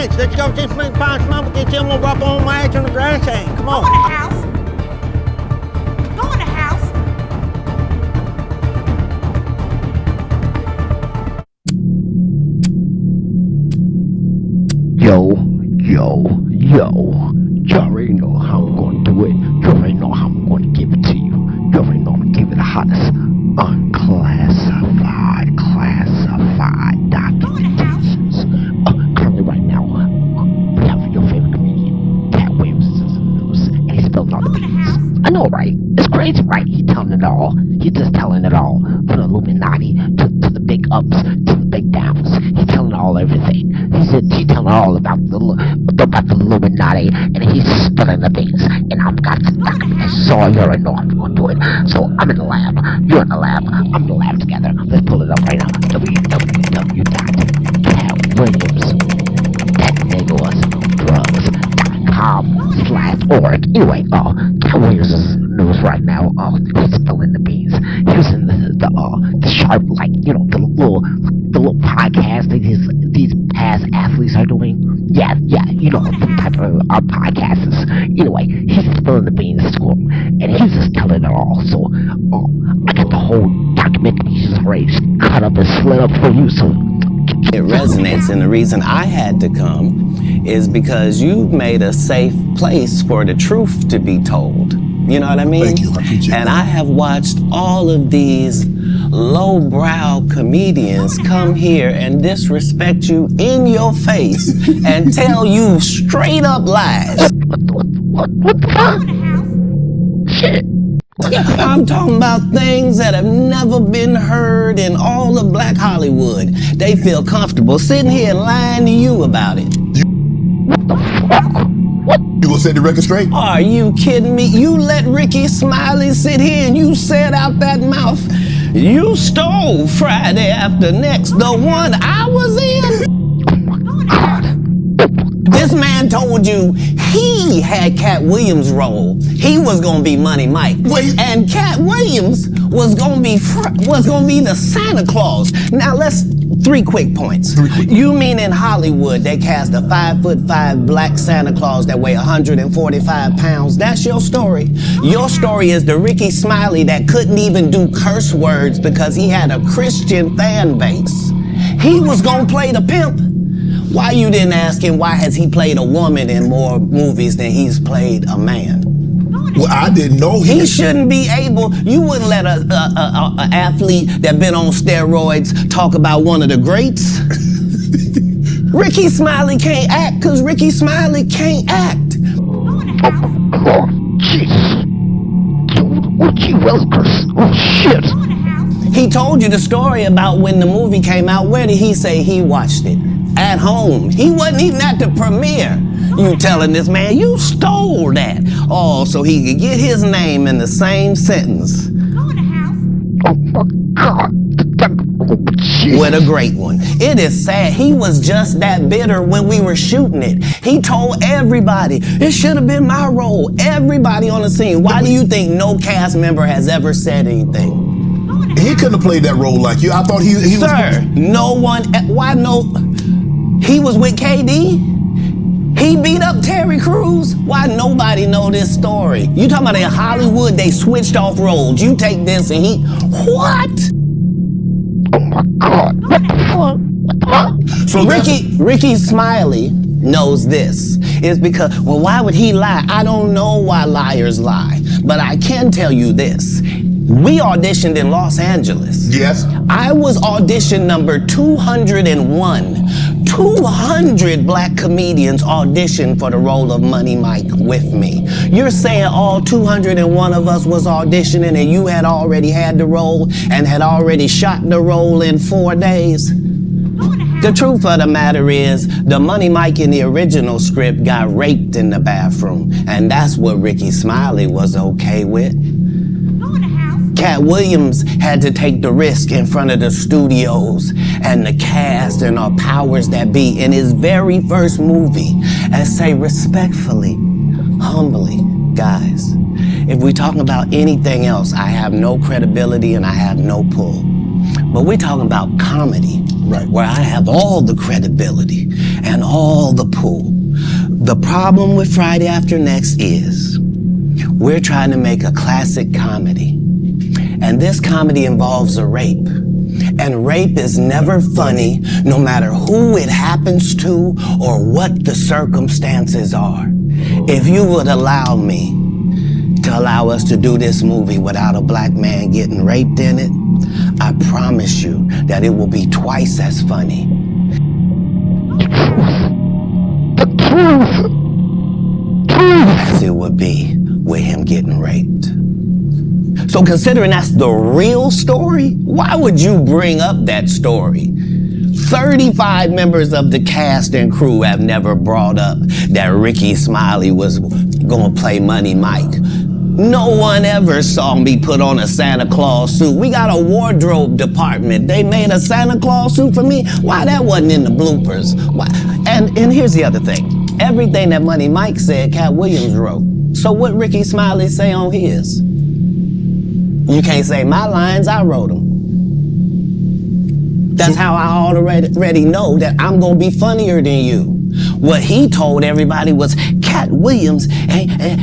bench. Let's go just make five mama get you. I'm gonna rub on my ass on the grass hang. Come on. Go in the house. Go in the house. Yo. You already know how I'm gonna do it. You already know how I'm gonna give it to you. You already know I'm gonna give it the hottest unclassified documentations. Currently right now, we have your favorite comedian, Katt Williams, is in the news, and he's spilling all the beans. I know, right? It's crazy, right? He's telling it all. He's just telling it all. From the Illuminati to the big ups to the big downs. He's telling all everything. He's telling all about the Illuminati, and he's spilling the beans. And I've got the documents, so you already know I'm gonna do it. So I'm in the lab. You're in the lab. I'm in the lab together. Let's pull it up right now. www.kattwilliamsdrugs.com/org. Anyway, Katt Williams is in the news right now. He's spilling the beans. He was in the sharp, like, the little podcast that these past athletes are doing. Yeah, some type of podcasts. Anyway, he's spilling the beans to him, and he's just telling it all. So, I got the whole documentary already cut up and split up for you. So it resonates, and the reason I had to come is because you've made a safe place for the truth to be told. You know what I mean? Thank you. I appreciate and that. I have watched all of these lowbrow comedians come here and disrespect you in your face and tell you straight up lies. what the fuck? Shit. I'm talking about things that have never been heard in all of Black Hollywood. They feel comfortable sitting here and lying to you about it. What the fuck? What? You gonna set the record straight? Are you kidding me? You let Ricky Smiley sit here and you said out that mouth, you stole Friday After Next, the one I was in? This man told you he had Katt Williams' role. He was gonna be Money Mike. Wait. And Katt Williams was gonna be the Santa Claus. Now let's 3 quick points. You mean in Hollywood they cast a 5'5" black Santa Claus that weigh 145 pounds? That's your story. Your story is the Ricky Smiley that couldn't even do curse words because he had a Christian fan base. He was gonna play the pimp. Why you didn't ask him why has he played a woman in more movies than he's played a man? Well, I didn't know He shouldn't be able. You wouldn't let a athlete that been on steroids talk about one of the greats. Ricky Smiley can't act because Ricky Smiley can't act. Oh, jeez. Ricky Wilkers. Oh, shit. He told you the story about when the movie came out. Where did he say he watched it? At home. He wasn't even at the premiere. You telling this man you stole that. Oh, so he could get his name in the same sentence. Oh, my God. What a great one. It is sad. He was just that bitter when we were shooting it. He told everybody, it should have been my role. Everybody on the scene. Why do you think no cast member has ever said anything? He couldn't have played that role like you. I thought he was... Sir, no one... Why no... He was with KD? He beat up Terry Crews? Why nobody know this story? You talking about in Hollywood, they switched off roles. You take this and he... What? Oh, my God. What the fuck? What the fuck? So Ricky Smiley knows this. It's because, well, why would he lie? I don't know why liars lie. But I can tell you this. We auditioned in Los Angeles. Yes. I was audition number 201. 200 black comedians auditioned for the role of Money Mike with me. You're saying all 201 of us was auditioning and you had already had the role and had already shot the role in 4 days? The truth of the matter is, the Money Mike in the original script got raped in the bathroom, and that's what Ricky Smiley was okay with. Katt Williams had to take the risk in front of the studios and the cast and our powers that be in his very first movie and say respectfully, humbly, guys, if we're talking about anything else, I have no credibility and I have no pull. But we're talking about comedy, Right. where I have all the credibility and all the pull. The problem with Friday After Next is we're trying to make a classic comedy. And this comedy involves a rape. And rape is never funny, no matter who it happens to or what the circumstances are. If you would allow me to allow us to do this movie without a black man getting raped in it, I promise you that it will be twice as funny. As it would be with him getting raped. So considering that's the real story, why would you bring up that story? 35 members of the cast and crew have never brought up that Ricky Smiley was gonna play Money Mike. No one ever saw me put on a Santa Claus suit. We got a wardrobe department. They made a Santa Claus suit for me. Why that wasn't in the bloopers? Why? And here's the other thing. Everything that Money Mike said, Katt Williams wrote. So what Ricky Smiley say on his? You can't say my lines, I wrote them. That's how I already know that I'm gonna be funnier than you. What he told everybody was, Katt Williams,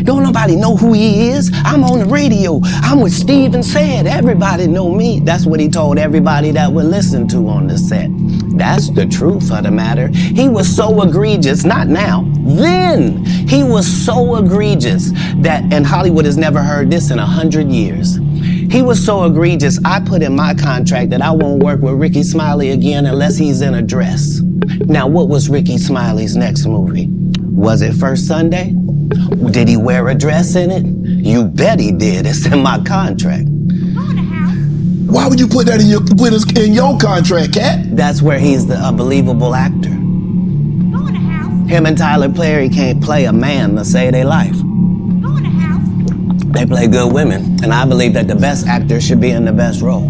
don't nobody know who he is. I'm on the radio. I'm with Steve and Said. Everybody know me. That's what he told everybody that would listen to on the set. That's the truth of the matter. He was so egregious, not now, then. He was so egregious that, and Hollywood has never heard this in 100 years. He was so egregious, I put in my contract that I won't work with Ricky Smiley again unless he's in a dress. Now, what was Ricky Smiley's next movie? Was it First Sunday? Did he wear a dress in it? You bet he did. It's in my contract. Why would you put that in your contract, Katt? That's where he's a believable actor. Him and Tyler Perry can't play a man to save their life. They play good women, and I believe that the best actor should be in the best role.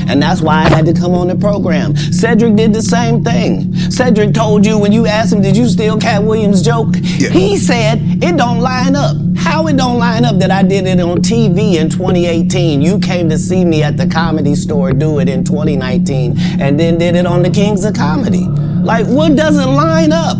And that's why I had to come on the program. Cedric did the same thing. Cedric told you when you asked him, did you steal Katt Williams' joke? Yeah. He said, it don't line up. How it don't line up that I did it on TV in 2018? You came to see me at the Comedy Store do it in 2019 and then did it on the Kings of Comedy. Like, what doesn't line up?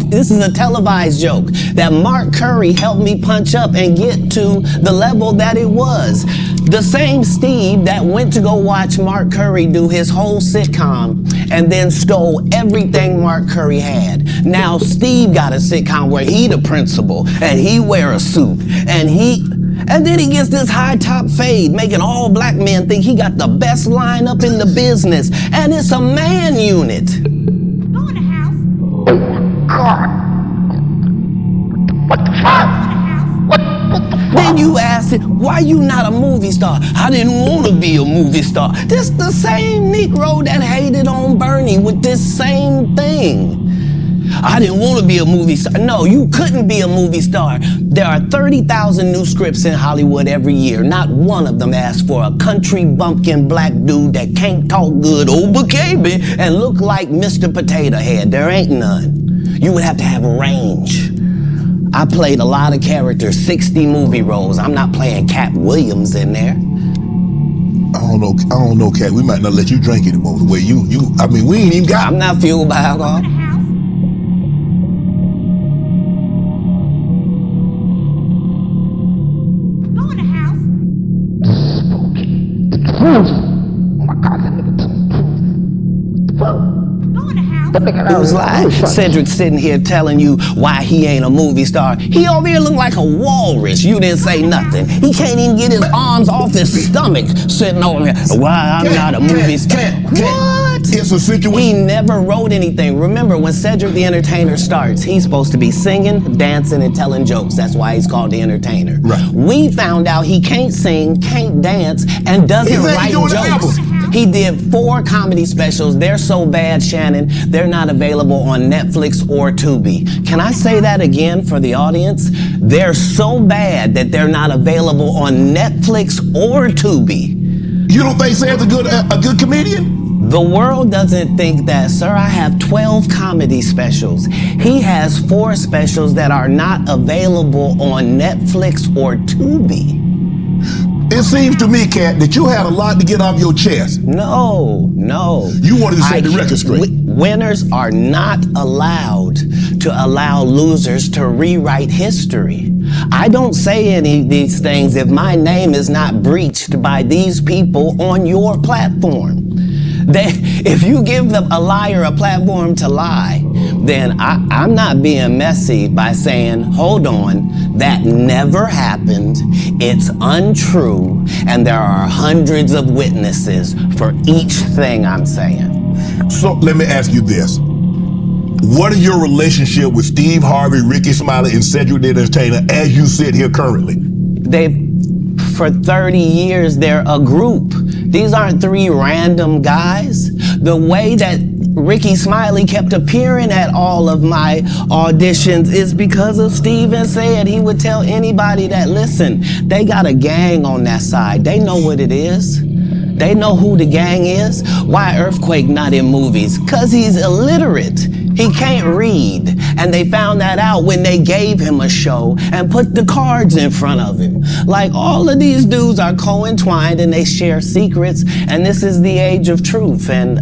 This is a televised joke that Mark Curry helped me punch up and get to the level that it was. The same Steve that went to go watch Mark Curry do his whole sitcom and then stole everything Mark Curry had. Now Steve got a sitcom where he the principal and he wear a suit and then he gets this high top fade, making all black men think he got the best lineup in the business, and it's a man unit. What the fuck? Then you ask it, why you not a movie star? I didn't want to be a movie star. This the same Negro that hated on Bernie with this same thing. I didn't want to be a movie star. No, you couldn't be a movie star. There are 30,000 new scripts in Hollywood every year. Not one of them asks for a country bumpkin black dude that can't talk good over KB and look like Mr. Potato Head. There ain't none. You would have to have range. I played a lot of characters, 60 movie roles. I'm not playing Katt Williams in there. I don't know, Katt. We might not let you drink anymore. The way we ain't even got. I'm not fueled by alcohol. It was like Cedric sitting here telling you why he ain't a movie star. He over here look like a walrus. You didn't say nothing. He can't even get his arms off his stomach sitting over here. Why I'm not a movie star. What? It's a situation. He never wrote anything. Remember, when Cedric the Entertainer starts, he's supposed to be singing, dancing, and telling jokes. That's why he's called the Entertainer. Right. We found out he can't sing, can't dance, and doesn't write jokes. He did 4 comedy specials. They're so bad, Shannon, they're not available on Netflix or Tubi. Can I say that again for the audience? They're so bad that they're not available on Netflix or Tubi. You don't think Sam's a good comedian? The world doesn't think that, sir. I have 12 comedy specials. He has 4 specials that are not available on Netflix or Tubi. It seems to me, Katt, that you had a lot to get off your chest. No. You wanted to set the record straight. Winners are not allowed to allow losers to rewrite history. I don't say any of these things if my name is not breached by these people on your platform. If you give a liar a platform to lie, then I'm not being messy by saying, hold on, that never happened, it's untrue, and there are hundreds of witnesses for each thing I'm saying. So let me ask you this. What is your relationship with Steve Harvey, Ricky Smiley, and Cedric the Entertainer as you sit here currently? For 30 years, they're a group. These aren't three random guys. The way that Ricky Smiley kept appearing at all of my auditions is because of Steven said he would tell anybody that, listen, they got a gang on that side. They know what it is. They know who the gang is. Why Earthquake not in movies? 'Cause he's illiterate. He can't read. And they found that out when they gave him a show and put the cards in front of him. Like, all of these dudes are co-entwined and they share secrets, and this is the age of truth. And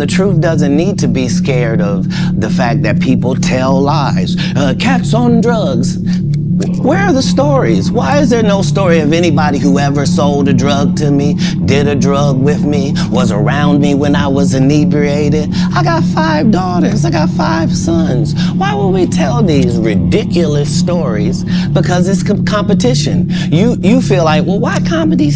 the truth doesn't need to be scared of the fact that people tell lies. Katt's on drugs. Where are the stories? Why is there no story of anybody who ever sold a drug to me, did a drug with me, was around me when I was inebriated? I got 5 daughters. I got 5 sons. Why would we tell these ridiculous stories? Because it's competition. You feel like, well, why comedy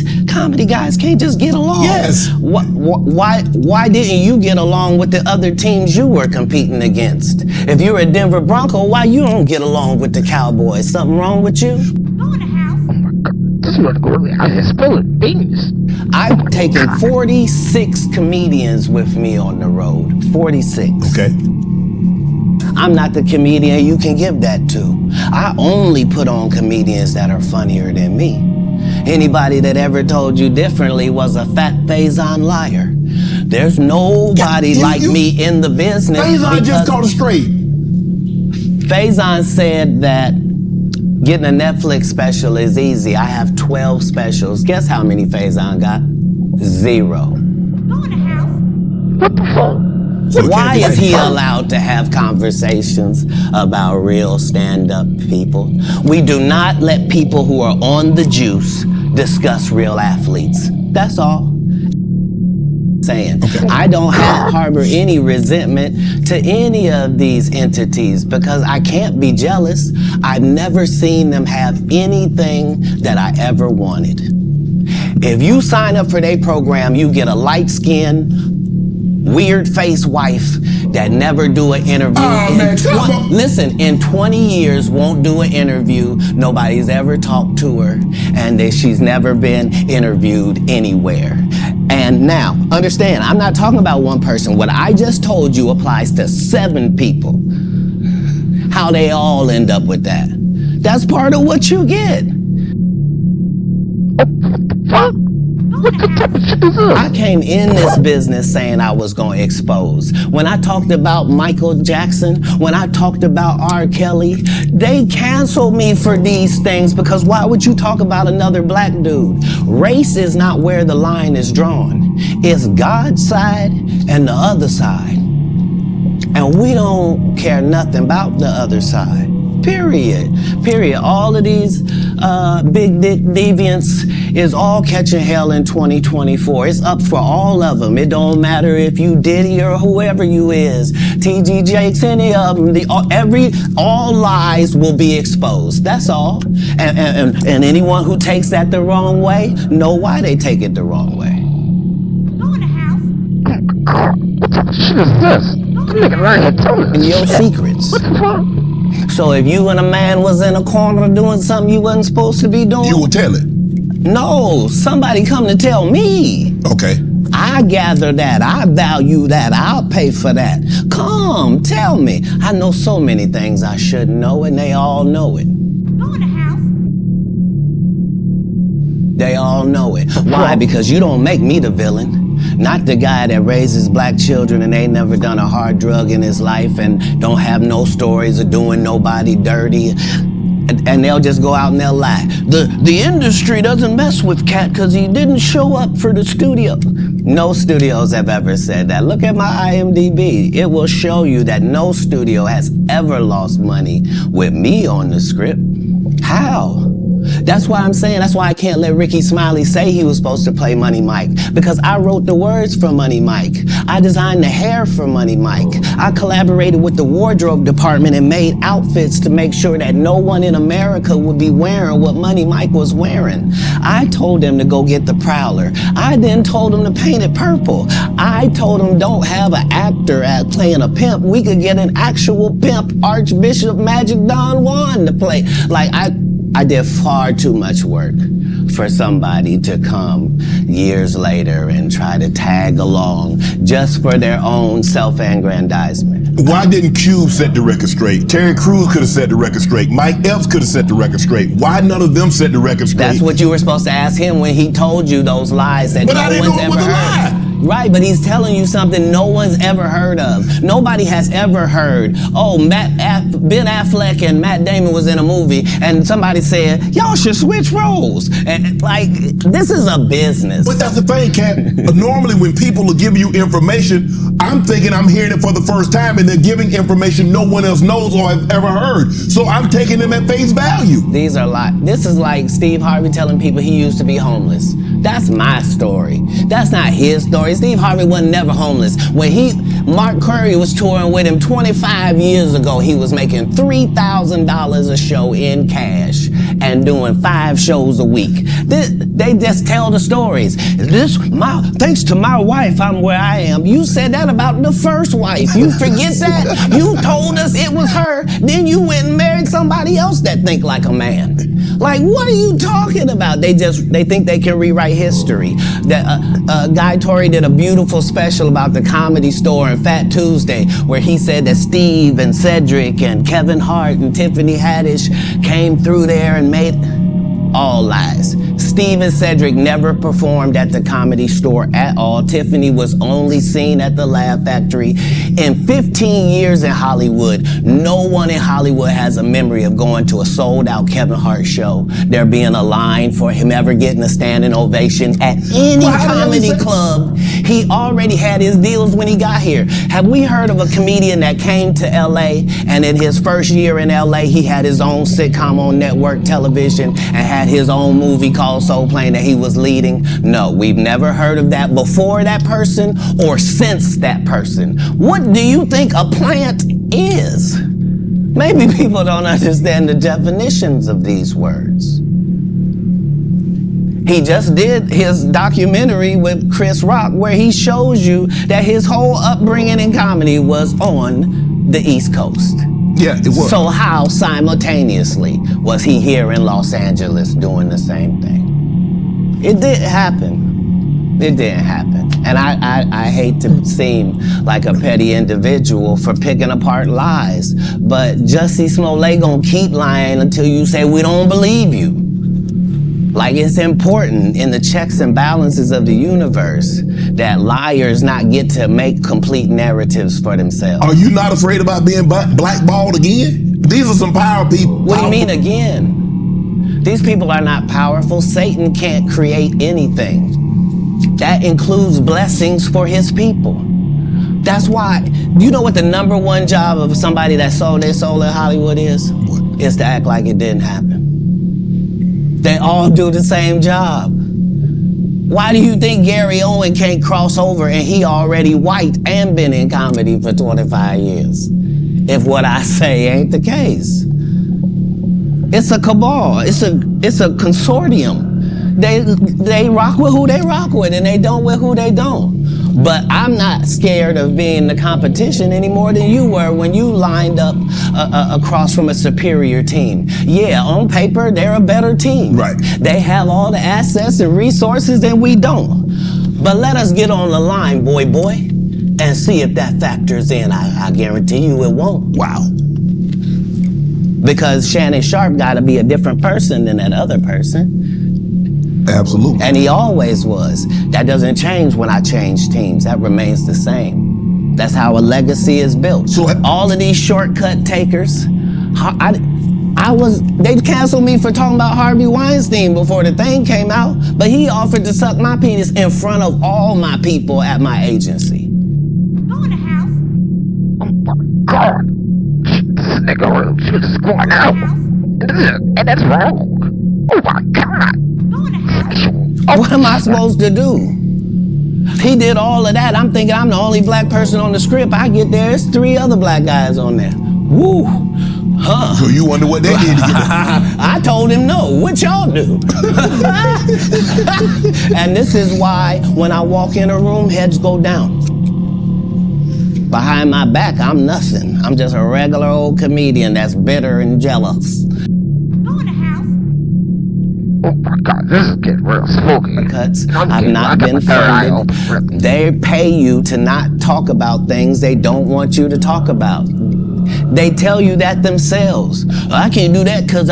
guys can't just get along? Yes. Why didn't you get along with the other teams you were competing against? If you're a Denver Bronco, why you don't get along with the Cowboys? Something wrong with you? Go in the house. Oh my God, this motherfucker really out here spilling beans. I've taken 46 comedians with me on the road. 46. Okay. I'm not the comedian you can give that to. I only put on comedians that are funnier than me. Anybody that ever told you differently was a fat Faizon liar. There's nobody like me in the business. Faizon just caught it straight. Faizon said that getting a Netflix special is easy. I have 12 specials. Guess how many Faizon got? 0. Go in the house. What the fuck? Why is he allowed to have conversations about real stand-up people? We do not let people who are on the juice discuss real athletes. That's all. Saying. Okay. I don't harbor any resentment to any of these entities because I can't be jealous. I've never seen them have anything that I ever wanted. If you sign up for their program, you get a light-skinned, weird-faced wife that never do an interview. Listen, in 20 years, won't do an interview. Nobody's ever talked to her, and she's never been interviewed anywhere. And now, understand, I'm not talking about one person. What I just told you applies to 7 people. How they all end up with that. That's part of what you get. Fuck? What the type of shit is this? I came in this business saying I was going to expose. When I talked about Michael Jackson, when I talked about R. Kelly, they canceled me for these things because why would you talk about another black dude? Race is not where the line is drawn. It's God's side and the other side. And we don't care nothing about the other side. Period. All of these big dick deviants is all catching hell in 2024. It's up for all of them. It don't matter if you Diddy or whoever you is. TG Jakes, any of them. All lies will be exposed. That's all. And anyone who takes that the wrong way, know why they take it the wrong way. Go in the house. What type of shit is this? You nigga around here telling us Your shit. secrets. What the fuck? So if you and a man was in a corner doing something you wasn't supposed to be doing, You will tell it. no, somebody come to tell me. Okay. I gather that, I value that, I'll pay for that. Come, tell me. I know so many things I shouldn't know and they all know it. Go in the house. They all know it. Why? Because you don't make me the villain. Not the guy that raises black children and ain't never done a hard drug in his life and don't have no stories of doing nobody dirty. And they'll just go out and they'll lie. The industry doesn't mess with Katt because he didn't show up for the studio. No studios have ever said that. Look at my IMDb. It will show you that no studio has ever lost money with me on the script. How? That's why I'm saying, that's why I can't let Ricky Smiley say he was supposed to play Money Mike, because I wrote the words for Money Mike. I designed the hair for Money Mike. I collaborated with the wardrobe department and made outfits to make sure that no one in America would be wearing what Money Mike was wearing. I told them to go get the Prowler. I then told them to paint it purple. I told them don't have an actor playing a pimp. We could get an actual pimp, Archbishop Magic Don Juan, to play. Like, I did far too much work for somebody to come years later and try to tag along just for their own self-aggrandizement. Why didn't Cube set the record straight? Terry Crews could have set the record straight. Mike Epps could have set the record straight. Why none of them set the record straight? That's what you were supposed to ask him when he told you those lies that but no I didn't one's know it ever was a heard. lie. Right, but he's telling you something no one's ever heard of. Nobody has ever heard, oh, Ben Affleck and Matt Damon was in a movie and somebody said, y'all should switch roles. And like, this is a business. But that's the thing, Katt. Normally when people will give you information, I'm thinking I'm hearing it for the first time and they're giving information no one else knows or has ever heard. So I'm taking them at face value. These are lies. This is like Steve Harvey telling people he used to be homeless. That's my story. That's not his story. Steve Harvey wasn't never homeless. When Mark Curry was touring with him 25 years ago, he was making $3,000 a show in cash and doing 5 shows a week. They just tell the stories. Thanks to my wife, I'm where I am. You said that about the first wife. You forget that? You told us it was her. Then you went and married somebody else that think like a man. Like, what are you talking about? They think they can rewrite history. Guy Torrey did a beautiful special about the Comedy Store and Fat Tuesday, where he said that Steve and Cedric and Kevin Hart and Tiffany Haddish came through there and made all lies. Steve and Cedric never performed at the Comedy Store at all. Tiffany was only seen at the Laugh Factory. In 15 years in Hollywood, no one in Hollywood has a memory of going to a sold-out Kevin Hart show, there being a line for him ever getting a standing ovation at any comedy club. He already had his deals when he got here. Have we heard of a comedian that came to LA and in his first year in LA, he had his own sitcom on network television and had his own movie called Soul Plane that he was leading? No, we've never heard of that before that person or since that person. What do you think a plant is? Maybe people don't understand the definitions of these words. He just did his documentary with Chris Rock where he shows you that his whole upbringing in comedy was on the East Coast. Yeah, it was. So how simultaneously was he here in Los Angeles doing the same thing? It didn't happen. It didn't happen. And I hate to seem like a petty individual for picking apart lies, but Jussie Smollett gonna keep lying until you say we don't believe you. Like, it's important in the checks and balances of the universe that liars not get to make complete narratives for themselves. Are you not afraid about being blackballed again? These are some power people. What do you mean again? These people are not powerful. Satan can't create anything. That includes blessings for his people. That's why, you know what the #1 job of somebody that sold their soul in Hollywood is? What? Is to act like it didn't happen. They all do the same job. Why do you think Gary Owen can't cross over and he already white and been in comedy for 25 years? If what I say ain't the case. It's a cabal. It's a consortium. They rock with who they rock with and they don't with who they don't. But I'm not scared of being the competition any more than you were when you lined up across from a superior team. Yeah, on paper, they're a better team. Right. They have all the assets and resources and we don't. But let us get on the line, boy, and see if that factors in. I guarantee you it won't. Wow. Because Shannon Sharp got to be a different person than that other person. Absolutely. And he always was. That doesn't change when I change teams. That remains the same. That's how a legacy is built. So all of these shortcut takers, I They canceled me for talking about Harvey Weinstein before the thing came out, but he offered to suck my penis in front of all my people at my agency. Go in the house. Oh my God. This nigga is going out. And that's wrong. Oh my God. Go in the house. What am I supposed to do? He did all of that. I'm thinking I'm the only black person on the script. I get there, it's 3 other black guys on there. Woo. Huh. So you wonder what they did to get that? I told him no. What y'all do? And this is why when I walk in a room, heads go down. Behind my back, I'm nothing. I'm just a regular old comedian that's bitter and jealous. Go in the house. Oh my God, this is getting real spooky. Cuts. I've not been funded. They pay you to not talk about things they don't want you to talk about. They tell you that themselves. I can't do that because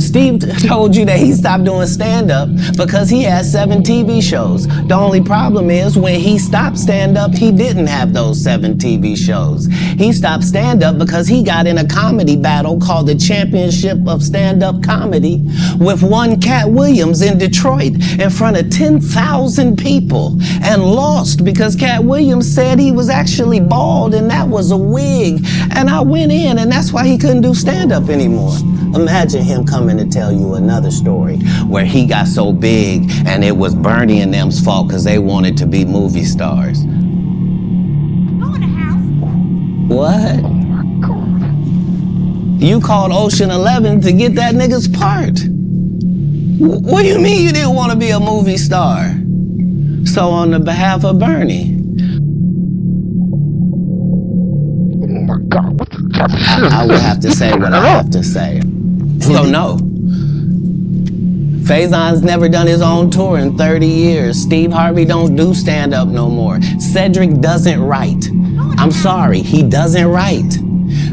Steve told you that he stopped doing stand-up because he has 7 TV shows. The only problem is when he stopped stand-up, he didn't have those 7 TV shows. He stopped stand-up because he got in a comedy battle called the Championship of Stand-Up Comedy with one Katt Williams in Detroit in front of 10,000 people and lost because Katt Williams said he was actually bald and that was a wig. And I went in, and that's why he couldn't do stand-up anymore. Imagine him coming to tell you another story where he got so big and it was Bernie and them's fault because they wanted to be movie stars. Go in the house. What? Oh my God. You called Ocean 11 to get that nigga's part. What do you mean you didn't want to be a movie star? So on the behalf of Bernie, God, what the I will have to say what I have to say. So no. Faizon's never done his own tour in 30 years. Steve Harvey don't do stand-up no more. Cedric doesn't write. I'm sorry, he doesn't write.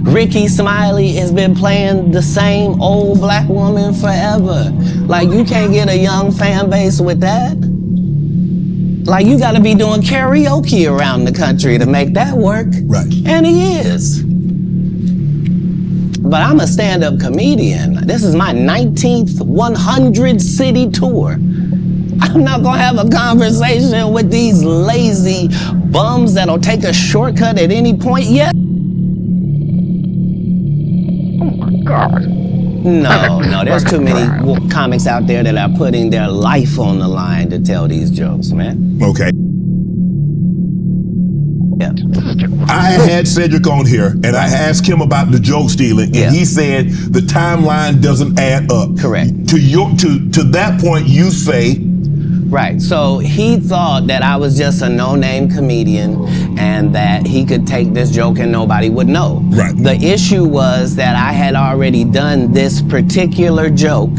Ricky Smiley has been playing the same old black woman forever. Like, you can't get a young fan base with that. Like, you gotta be doing karaoke around the country to make that work. Right. And he is. But I'm a stand-up comedian. This is my 19th 100 city tour. I'm not gonna have a conversation with these lazy bums that'll take a shortcut at any point yet. Oh my God. No, there's too many comics out there that are putting their life on the line to tell these jokes, man. Okay. Yeah. I had Cedric on here, and I asked him about the joke stealing, and he said the timeline doesn't add up. Correct. To that point, you say. Right, so he thought that I was just a no-name comedian and that he could take this joke and nobody would know. Right. The issue was that I had already done this particular joke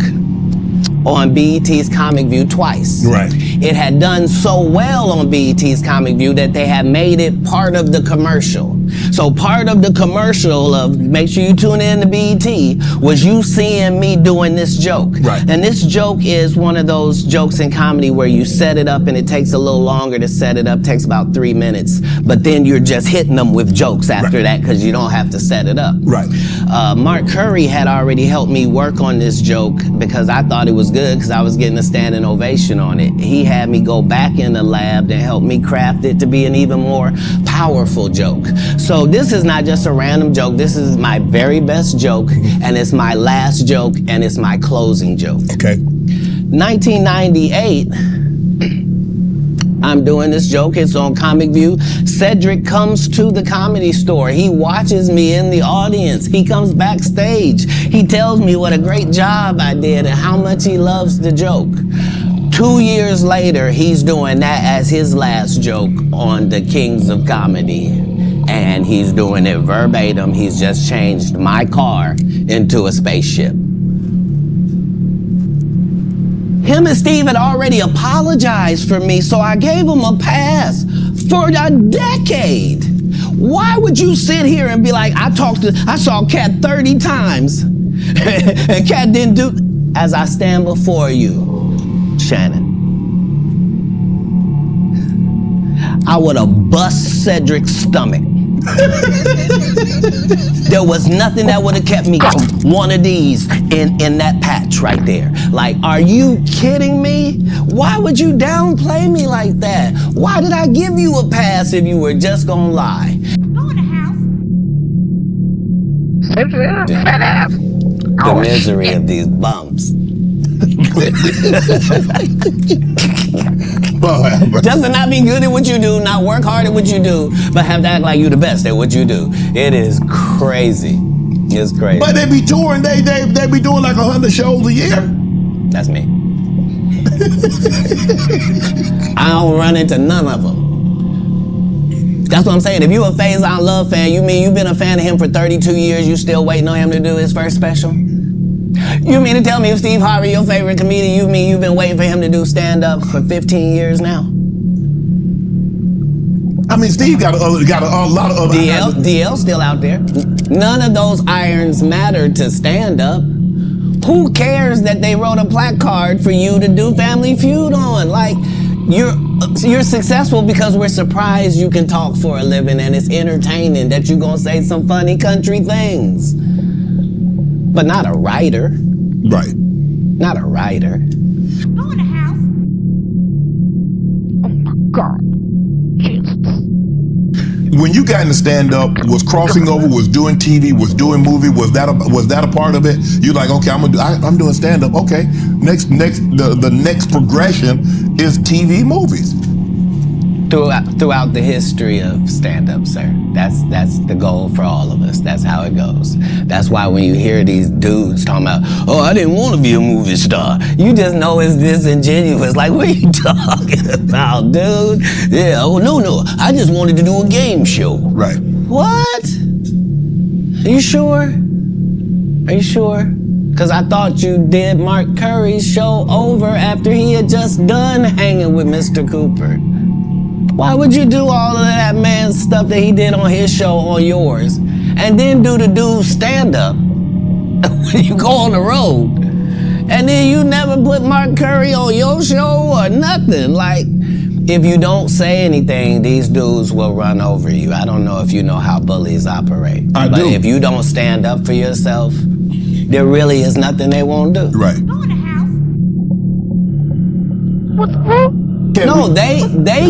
on BET's Comic View twice. Right. It had done so well on BET's Comic View that they had made it part of the commercial. So part of the commercial of make sure you tune in to BET was you seeing me doing this joke. Right. And this joke is one of those jokes in comedy where you set it up and it takes a little longer to set it up, takes about 3 minutes, but then you're just hitting them with jokes after that because you don't have to set it up. Right. Mark Curry had already helped me work on this joke because I thought it was good because I was getting a standing ovation on it. He had me go back in the lab and help me craft it to be an even more powerful joke. So this is not just a random joke. This is my very best joke, and it's my last joke, and it's my closing joke. Okay. 1998, I'm doing this joke. It's on Comic View. Cedric comes to the Comedy Store. He watches me in the audience. He comes backstage. He tells me what a great job I did and how much he loves the joke. 2 years later, he's doing that as his last joke on the Kings of Comedy. And he's doing it verbatim. He's just changed my car into a spaceship. Him and Steve had already apologized for me, so I gave him a pass for a decade. Why would you sit here and be like, I saw Katt 30 times, and Katt didn't do, as I stand before you, Shannon, I would have bust Cedric's stomach. There was nothing that would have kept me from one of these in that patch right there. Like, are you kidding me? Why would you downplay me like that? Why did I give you a pass if you were just gonna lie? Go in the house. The misery of these bumps. Just to not be good at what you do, not work hard at what you do, but have to act like you the best at what you do. It is crazy. It's crazy. But they be touring, they be doing like 100 shows a year. That's me. I don't run into none of them. That's what I'm saying. If you a Faizon Love fan, you mean you've been a fan of him for 32 years, you still waiting on him to do his first special? You mean to tell me if Steve Harvey your favorite comedian, you mean you've been waiting for him to do stand-up for 15 years now? I mean, Steve got a lot of other... DL still out there. None of those irons matter to stand-up. Who cares that they wrote a placard for you to do Family Feud on? Like, you're successful because we're surprised you can talk for a living and it's entertaining that you're gonna say some funny country things. But not a writer. Right. Not a writer. Go in the house. Oh my God. Jesus. When you got into stand-up, was crossing over, was doing TV, was doing movie, was that a part of it? You like, okay, I'm doing stand-up. Okay, the next progression is TV movies. Throughout the history of stand-up, sir. That's the goal for all of us. That's how it goes. That's why when you hear these dudes talking about, oh, I didn't want to be a movie star, you just know it's disingenuous. Like, what are you talking about, dude? Yeah, oh, no, I just wanted to do a game show. Right. What? Are you sure? Are you sure? Because I thought you did Mark Curry's show over after he had just done hanging with Mr. Cooper. Why would you do all of that man's stuff that he did on his show on yours and then do the dude's stand-up when you go on the road? And then you never put Mark Curry on your show or nothing. Like, if you don't say anything, these dudes will run over you. I don't know if you know how bullies operate. But if you don't stand up for yourself, there really is nothing they won't do. Right. Go in the house. What's wrong? No, they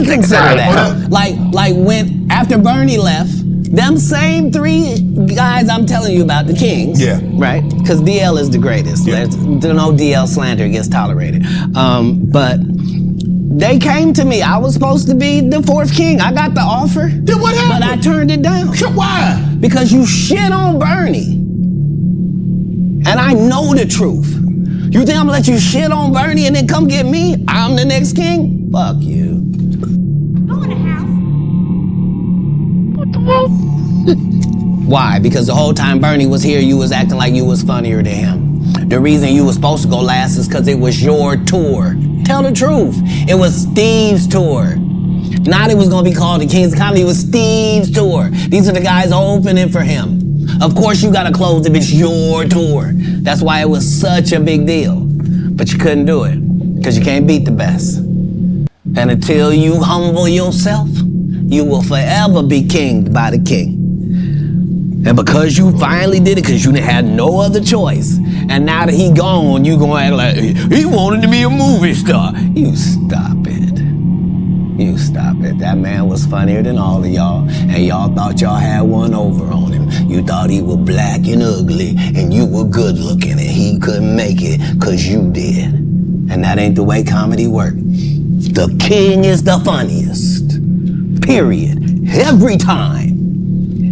consider that. Like when, after Bernie left, them same three guys I'm telling you about, the Kings. Yeah. Right? Because DL is the greatest. Yeah. There's no DL slander gets tolerated. But they came to me. I was supposed to be the fourth king. I got the offer. Then what happened? But I turned it down. Why? Because you shit on Bernie. And I know the truth. You think I'm gonna let you shit on Bernie and then come get me? I'm the next king? Fuck you. Go in the house. What the fuck? Why? Because the whole time Bernie was here, you was acting like you was funnier than him. The reason you was supposed to go last is because it was your tour. Tell the truth. It was Steve's tour. Not it was gonna be called the King's Comedy, it was Steve's tour. These are the guys opening for him. Of course you gotta close if it's your tour. That's why it was such a big deal. But you couldn't do it, because you can't beat the best. And until you humble yourself, you will forever be kinged by the king. And because you finally did it, because you had no other choice, and now that he gone, you gonna act like he wanted to be a movie star. You stop it. You stop it. That man was funnier than all of y'all, and y'all thought y'all had one over on him. You thought he was black and ugly, and you were good looking, and he couldn't make it because you did. And that ain't the way comedy works. The king is the funniest. Period. Every time.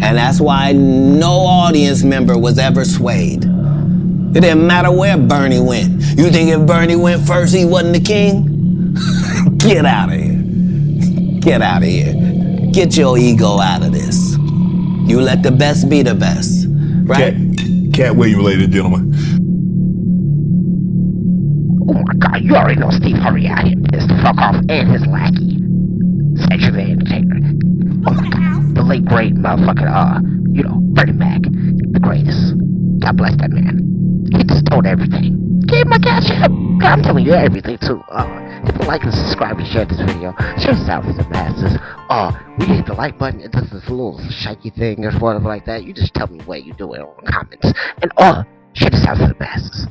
And that's why no audience member was ever swayed. It didn't matter where Bernie went. You think if Bernie went first, he wasn't the king? Get out of here. Get out of here. Get your ego out of this. You let the best be the best, right? Katt Williams, ladies and gentlemen. Oh my God, you already know Steve Harvey out here. It's the fuck off and his lackey. Cedric the Entertainer. Oh my God, the late great motherfucker, Bernie Mac. The greatest. God bless that man. He just told everything. Gave my cash up. I'm telling you everything too. Hit the like and subscribe and share this video. Share this out to the masses. When you hit the like button, it does this little shaky thing or whatever like that. You just tell me what you do it on the comments. And share this out to the masses.